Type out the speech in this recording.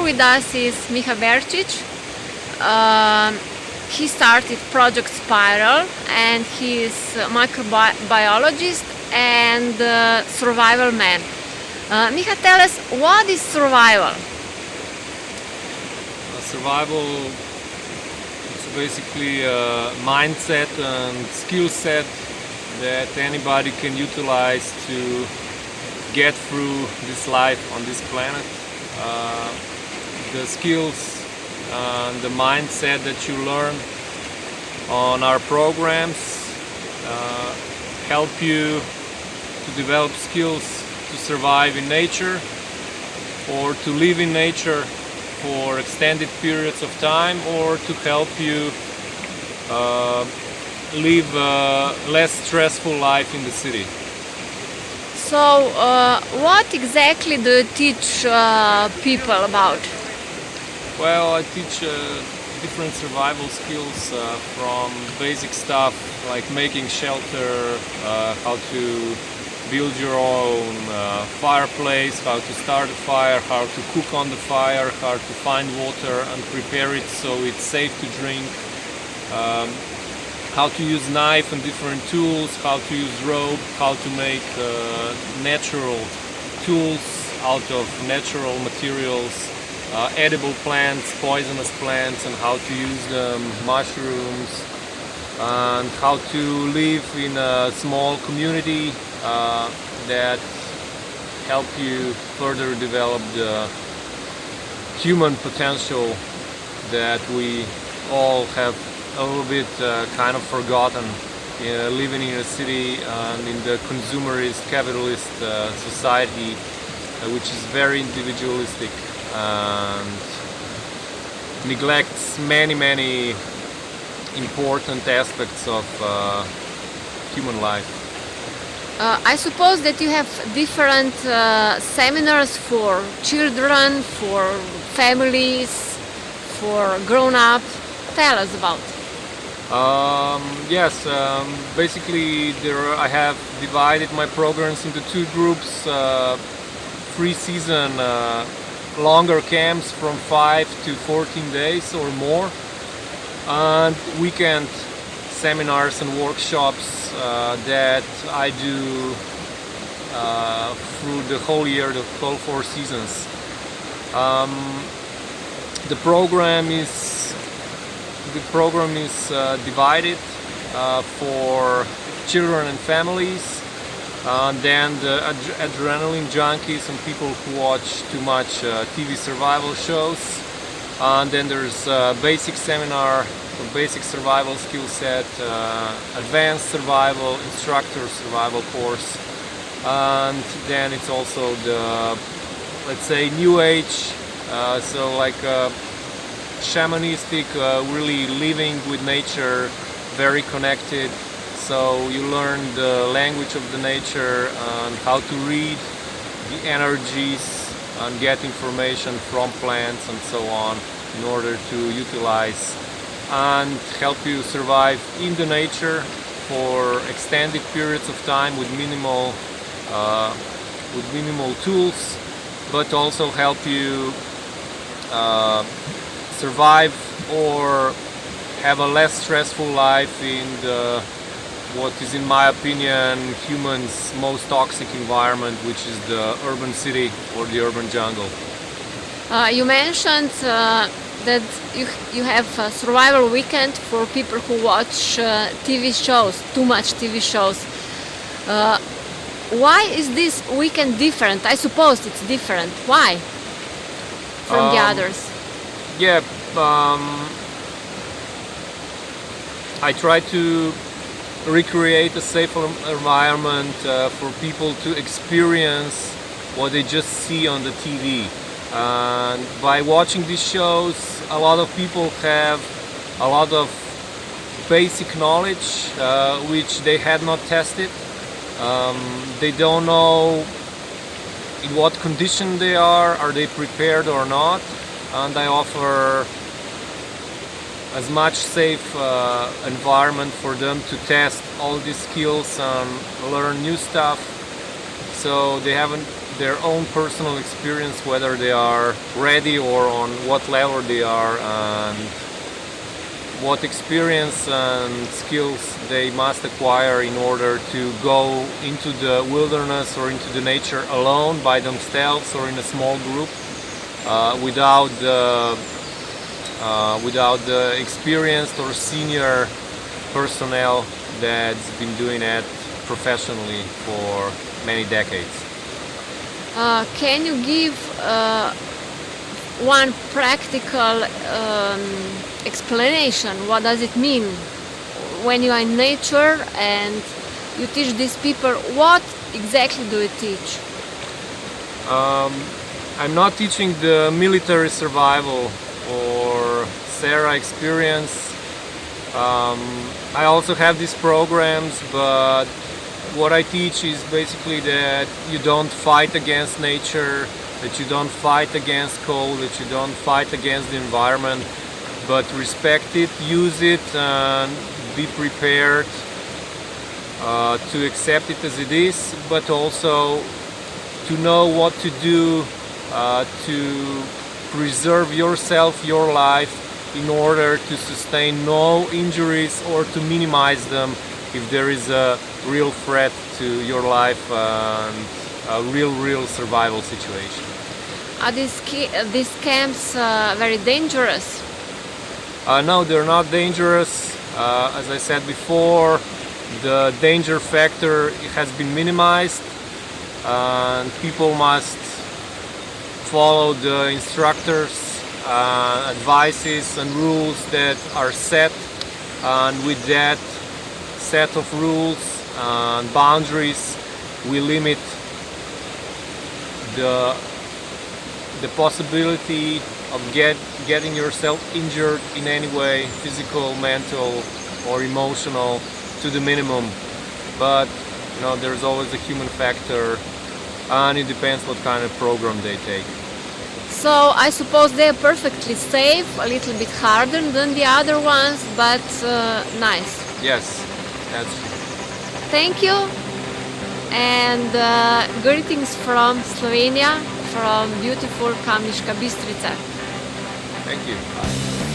with us is Miha Berčić. He started Project Spiral, and he is a microbiologist and survival man. Miha, tell us, what is survival? Survival is basically a mindset and skill set that anybody can utilize to get through this life on this planet. The skills and the mindset that you learn on our programs help you to develop skills to survive in nature or to live in nature for extended periods of time, or to help you live a less stressful life in the city. So, what exactly do you teach people about? Well, I teach different survival skills from basic stuff like making shelter, how to build your own fireplace, how to start a fire, how to cook on the fire, how to find water and prepare it so it's safe to drink, how to use knife and different tools, how to use rope, how to make natural tools out of natural materials, edible plants, poisonous plants, and how to use them, mushrooms, and how to live in a small community that help you further develop the human potential that we all have a little bit kind of forgotten living in a city and in the consumerist capitalist society, which is very individualistic and neglects many important aspects of human life. I suppose that you have different seminars for children, for families, for grown-up. Tell us about. Yes, basically I have divided my programs into two groups: pre-season longer camps from 5 to 14 days or more, and weekend seminars and workshops that I do through the whole year, the whole 4 seasons. The program is divided for children and families, and then the adrenaline junkies and people who watch too much TV survival shows. And then there's a basic seminar for basic survival skill set, advanced survival, instructor survival course, and then it's also the, let's say, new age, so like shamanistic, really living with nature, very connected. So you learn the language of the nature and how to read the energies and get information from plants and so on in order to utilize and help you survive in the nature for extended periods of time with minimal tools, but also help you survive or have a less stressful life in the, what is in my opinion humans' most toxic environment, which is the urban city or the urban jungle. You mentioned that you have a survival weekend for people who watch TV shows, too much TV shows. Why is this weekend different? I suppose it's different. Why from the others? Yeah, I try to recreate a safe environment for people to experience what they just see on the TV. And by watching these shows, a lot of people have a lot of basic knowledge which they had not tested. They don't know in what condition they are they prepared or not, and I offer as much safe environment for them to test all these skills and learn new stuff, so they their own personal experience, whether they are ready or on what level they are, and what experience and skills they must acquire in order to go into the wilderness or into the nature alone by themselves or in a small group, without the experienced or senior personnel that's been doing it professionally for many decades. Can you give one practical explanation? What does it mean when you are in nature and you teach these people? What exactly do you teach? I'm not teaching the military survival or Sarah experience. I also have these programs, but what I teach is basically that you don't fight against nature, that you don't fight against cold, that you don't fight against the environment, but respect it, use it, and be prepared to accept it as it is, but also to know what to do to preserve yourself, your life, in order to sustain no injuries or to minimize them if there is a real threat to your life and a real survival situation. Are these camps very dangerous? No, they're not dangerous. As I said before, the danger factor has been minimized, and people must follow the instructors' advices and rules that are set, and with that set of rules and boundaries we limit the possibility of getting yourself injured in any way, physical, mental or emotional, to the minimum. But there's always a human factor, and it depends what kind of program they take. So I suppose they're perfectly safe, a little bit harder than the other ones, but nice. Yes, that's true. Thank you, and greetings from Slovenia, from beautiful Kamniška Bistrica. Thank you. Bye.